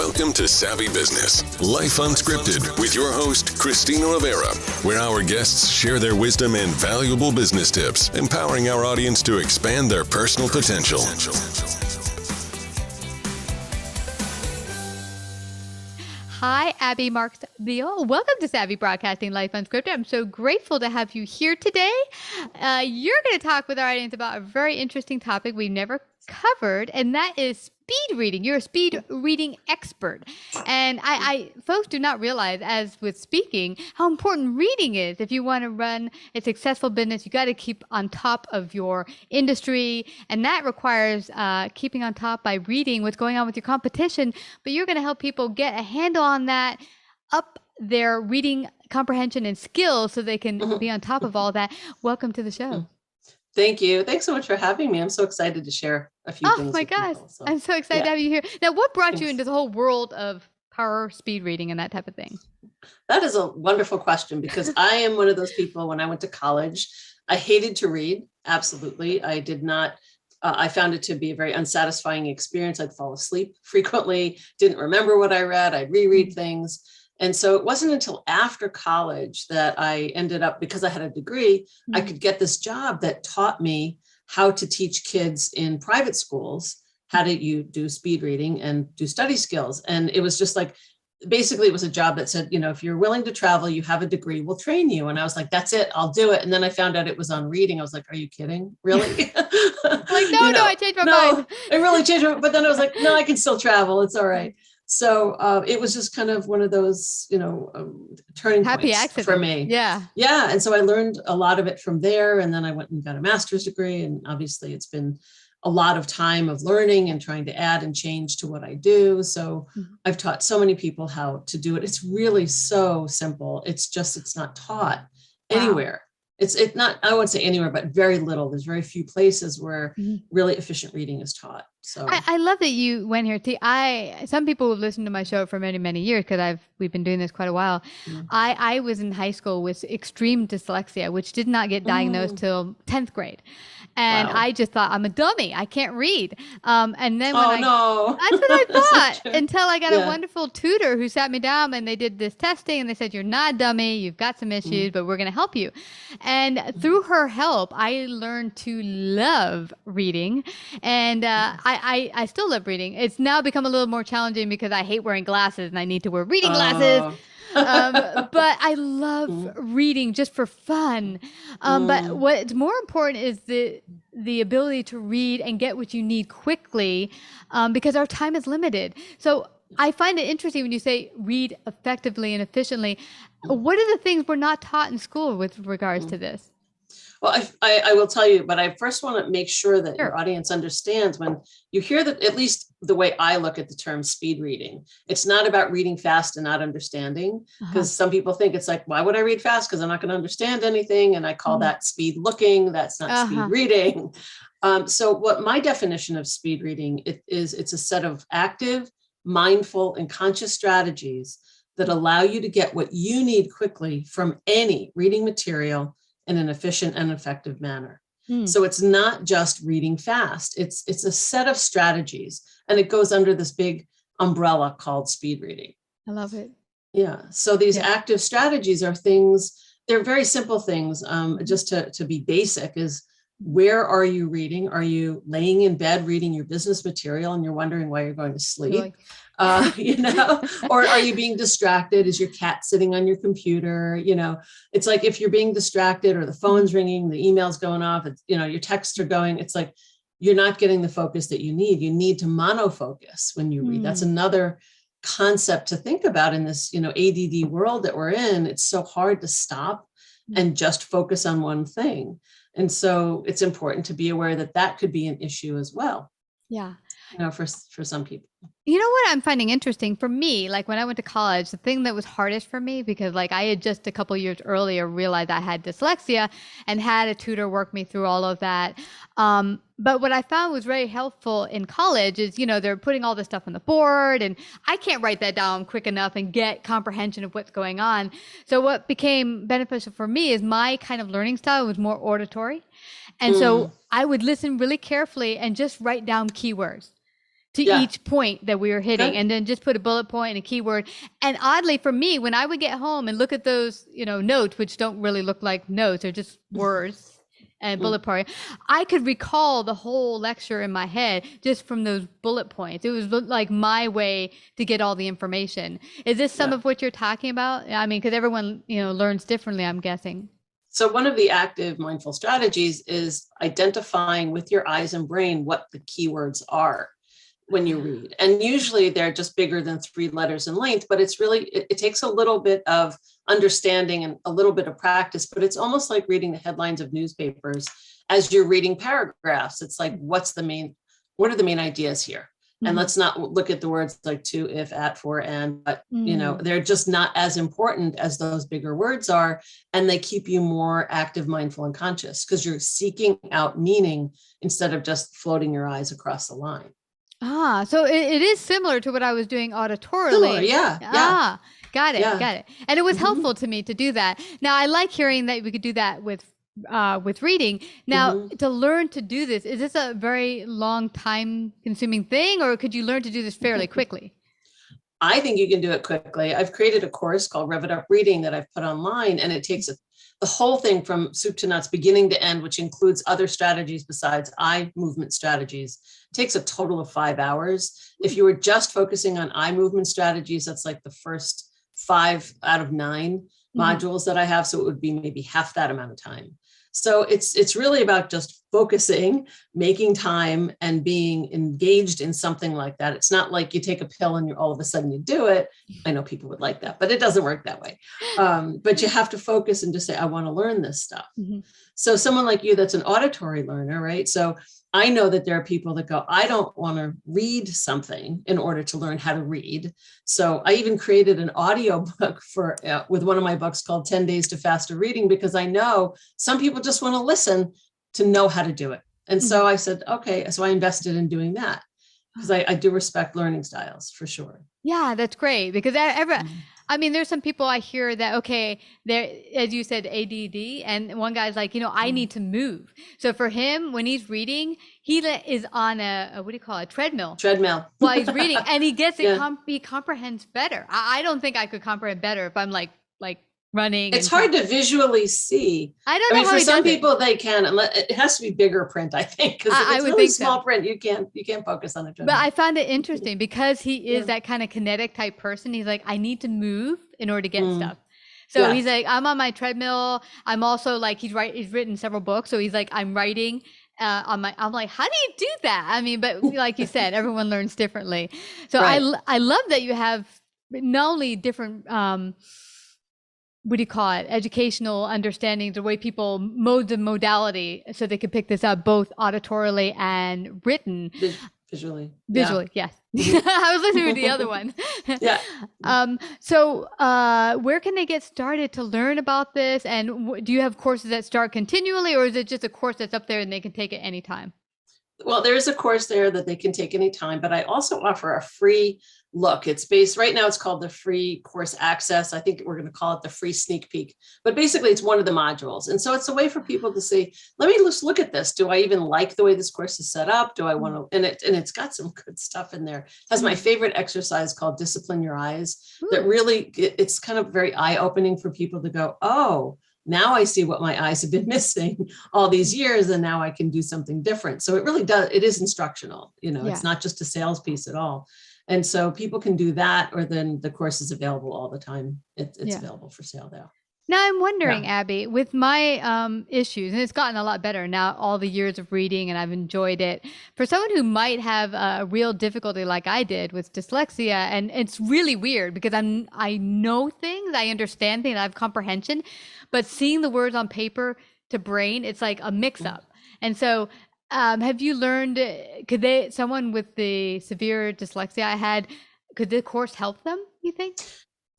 Welcome to Savvy Business, Life Unscripted, with your host, Christina Rivera, where our guests share their wisdom and valuable business tips, empowering our audience to expand their personal potential. Hi, Abby Marks Beale. Welcome to Savvy Broadcasting Life Unscripted. I'm so grateful to have you here today. You're going to talk with our audience about a very interesting topic we've never covered, and that is speed reading. You're a speed reading expert. And I folks do not realize, as with speaking, how important reading is. If you want to run a successful business, you got to keep on top of your industry. And that requires keeping on top by reading what's going on with your competition. But you're going to help people get a handle on that, up their reading comprehension and skills so they can be on top of all that. Welcome to the show. Thank you. Thanks so much for having me. I'm so excited to share a few things. Oh my gosh. I'm so excited to have you here. Now, what brought you into the whole world of power speed reading and that type of thing? That is a wonderful question, because I am one of those people. When I went to college, I hated to read. Absolutely. I did not. I found it to be a very unsatisfying experience. I'd fall asleep frequently, didn't remember what I read. I'd reread things. And so it wasn't until after college that I ended up, because I had a degree, I could get this job that taught me how to teach kids in private schools how to you do speed reading and do study skills. And it was just like, basically it was a job that said, you know, if you're willing to travel, you have a degree, we'll train you. And I was like, that's it, I'll do it. And then I found out it was on reading. I was like, are you kidding? Really? No, I changed my mind. It really changed. But then I was like, no, I can still travel. It's all right. So it was just kind of one of those, turning points for me. Yeah. Yeah. And so I learned a lot of it from there. And then I went and got a master's degree. And obviously it's been a lot of time of learning and trying to add and change to what I do. So I've taught so many people how to do it. It's really so simple. It's not taught anywhere. It's not, I won't say anywhere, but very little. There's very few places where really efficient reading is taught. So I love that you went here. Some people who've listened to my show for many, many years, because we've been doing this quite a while. I was in high school with extreme dyslexia, which did not get diagnosed till 10th grade. And I just thought, I'm a dummy. I can't read. And then that's what I thought, until I got a wonderful tutor who sat me down and they did this testing and they said, you're not a dummy. You've got some issues, but we're going to help you. And through her help, I learned to love reading. And I still love reading. It's now become a little more challenging because I hate wearing glasses and I need to wear reading glasses. But I love reading just for fun. But what's more important is the ability to read and get what you need quickly, because our time is limited. So I find it interesting when you say read effectively and efficiently. What are the things we're not taught in school with regards to this? Well, I will tell you, but I first want to make sure that your audience understands when you hear that, at least the way I look at the term speed reading, it's not about reading fast and not understanding, because some people think it's like, why would I read fast? Because I'm not going to understand anything. And I call that speed looking. That's not speed reading. So what my definition of speed reading it's a set of active, mindful, and conscious strategies that allow you to get what you need quickly from any reading material in an efficient and effective manner. So it's not just reading fast. It's a set of strategies, and it goes under this big umbrella called speed reading. I love it. Yeah. So these active strategies are things, they're very simple things. Just to be basic is, where are you reading? Are you laying in bed reading your business material and you're wondering why you're going to sleep? Or are you being distracted? Is your cat sitting on your computer? It's like, if you're being distracted or the phone's ringing, the email's going off, it's, your texts are going, it's like, you're not getting the focus that you need. You need to monofocus when you read. That's another concept to think about in this, ADD world that we're in. It's so hard to stop and just focus on one thing. And so it's important to be aware that that could be an issue as well. Yeah. For some people. You know what I'm finding interesting for me, like when I went to college, the thing that was hardest for me, because like I had just a couple of years earlier realized I had dyslexia and had a tutor work me through all of that. But what I found was very helpful in college is, they're putting all this stuff on the board and I can't write that down quick enough and get comprehension of what's going on. So what became beneficial for me is my kind of learning style was more auditory. And so I would listen really carefully and just write down keywords to each point that we were hitting, Good. and then just put a bullet point and a keyword. And oddly for me, when I would get home and look at those, notes, which don't really look like notes, they're just words and bullet point, I could recall the whole lecture in my head just from those bullet points. It was like my way to get all the information. Is this some of what you're talking about? I mean, because everyone, learns differently, I'm guessing. So one of the active mindful strategies is identifying with your eyes and brain what the keywords are when you read. And usually they're just bigger than 3 letters in length, but it's really, it takes a little bit of understanding and a little bit of practice, but it's almost like reading the headlines of newspapers as you're reading paragraphs. It's like, what are the main ideas here? And let's not look at the words like to, if, at, for, and, but, they're just not as important as those bigger words are. And they keep you more active, mindful, and conscious because you're seeking out meaning instead of just floating your eyes across the line. So it is similar to what I was doing auditorily. Similar, yeah. Got it. Yeah. Got it. And it was helpful to me to do that. Now, I like hearing that we could do that with reading. Now, to learn to do this, is this a very long time consuming thing, or could you learn to do this fairly quickly? I think you can do it quickly. I've created a course called Rev It Up Reading that I've put online, and it takes the whole thing from soup to nuts, beginning to end, which includes other strategies besides eye movement strategies. It takes a total of 5 hours. If you were just focusing on eye movement strategies, that's like the first 5 out of 9 modules that I have. So it would be maybe half that amount of time. So it's really about just focusing, making time, and being engaged in something like that. It's not like you take a pill and all of a sudden you do it. I know people would like that, but it doesn't work that way. But you have to focus and just say, I want to learn this stuff. So someone like you that's an auditory learner, right? So I know that there are people that go, I don't want to read something in order to learn how to read. So I even created an audio book with one of my books called 10 Days to Faster Reading, because I know some people just want to listen to know how to do it. And so I said, okay, so I invested in doing that because I do respect learning styles for sure. Yeah, that's great, because I mean, there's some people I hear that, okay, they're, as you said, ADD, and one guy's like, I need to move. So for him, when he's reading, he is on what do you call it? Treadmill while he's reading, and he gets it, he comprehends better. I don't think I could comprehend better if I'm like running. It's hard to visually see. I don't know. For some people they can, it has to be bigger print, I think, because if it's really small print, you can't focus on it. But I found it interesting because he is that kind of kinetic type person. He's like, I need to move in order to get stuff. So he's like, I'm on my treadmill. I'm also like, he's written several books. So he's like, I'm writing I'm like, how do you do that? I mean, but like you said, everyone learns differently. So I love that you have not only different, what do you call it? Educational understanding, the way people modes of modality, so they could pick this up both auditorily and written. Visually, yes. I was listening to the other one. So where can they get started to learn about this? And do you have courses that start continually, or is it just a course that's up there and they can take it anytime? Well, there is a course there that they can take anytime, but I also offer a free look. It's based right now, it's called the free course access. I think we're going to call it the free sneak peek, but basically it's one of the modules. And so it's a way for people to say, let me just look at this. Do I even like the way this course is set up? Do I want to, and it's got some good stuff in there. It has my favorite exercise called Discipline Your Eyes that really, it's kind of very eye-opening for people to go, oh, now I see what my eyes have been missing all these years, and now I can do something different. So it really does, it is instructional, it's not just a sales piece at all. And so people can do that, or then the course is available all the time. It's available for sale now. Now I'm wondering, Abby, with my issues, and it's gotten a lot better now, all the years of reading, and I've enjoyed it. For someone who might have a real difficulty like I did with dyslexia, and it's really weird because I know things, I understand things, I have comprehension, but seeing the words on paper to brain, it's like a mix-up. And so have you learned, someone with the severe dyslexia I had, could the course help them, you think?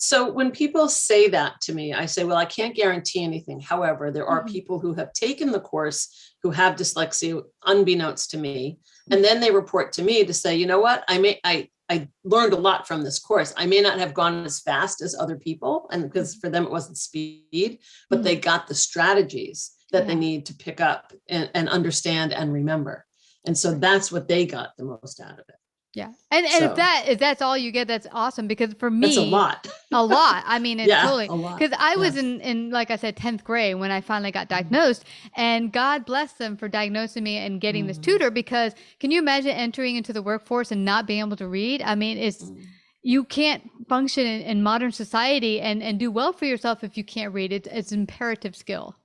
So when people say that to me, I say, well, I can't guarantee anything. However, there are people who have taken the course who have dyslexia unbeknownst to me. And then they report to me to say, you know what, I learned a lot from this course. I may not have gone as fast as other people, and because for them it wasn't speed, but they got the strategies that they need to pick up and understand and remember. And so that's what they got the most out of it. Yeah. And So if that's all you get, that's awesome. Because for me, that's a lot. a lot. I mean, it's Yeah, totally, a lot. because I was Yes. in, like I said, 10th grade when I finally got diagnosed, and God bless them for diagnosing me and getting this tutor, because can you imagine entering into the workforce and not being able to read? I mean, you can't function in modern society and do well for yourself if you can't read. It's an imperative skill.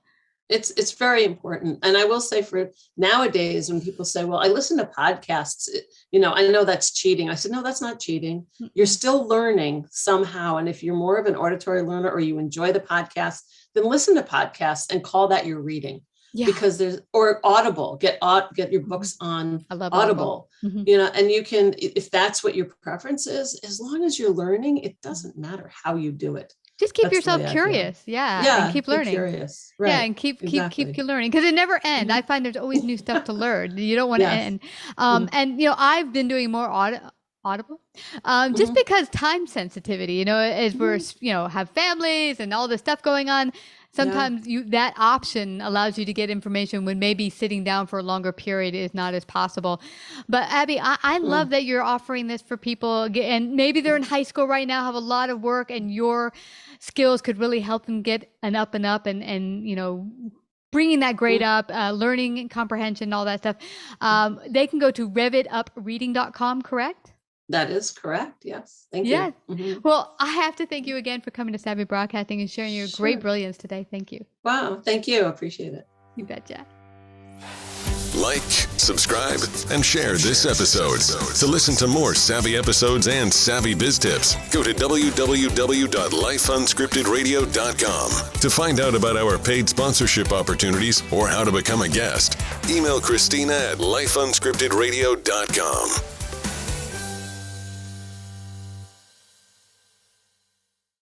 It's very important. And I will say, for nowadays, when people say, well, I listen to podcasts, I know that's cheating. I said, no, that's not cheating. You're still learning somehow. And if you're more of an auditory learner, or you enjoy the podcast, then listen to podcasts and call that your reading. Yeah. Because or Audible, get your books on I love Audible. Mm-hmm. And you can, if that's what your preference is, as long as you're learning, it doesn't matter how you do it. Just keep That's the yourself way I curious. Yeah. Yeah, And keep learning. curious. Right. Yeah. And keep learning, because it never ends. I find there's always new stuff to learn. You don't want to end. And, I've been doing more Audible, just because time sensitivity, as we're, have families and all this stuff going on. Sometimes that option allows you to get information when maybe sitting down for a longer period is not as possible. But Abby, I love that you're offering this for people, and maybe they're in high school right now, have a lot of work, and your skills could really help them get an up and up, and bringing that grade up, learning and comprehension, all that stuff. They can go to revitupreading.com, correct? That is correct. Yes. Thank you. Yeah. Mm-hmm. Well, I have to thank you again for coming to Savvy Broadcasting and sharing your great brilliance today. Thank you. Wow. Thank you. Appreciate it. You betcha. Like, subscribe, and share this episode. To listen to more savvy episodes and savvy biz tips, go to www.lifeunscriptedradio.com. To find out about our paid sponsorship opportunities or how to become a guest, email Christina at lifeunscriptedradio.com.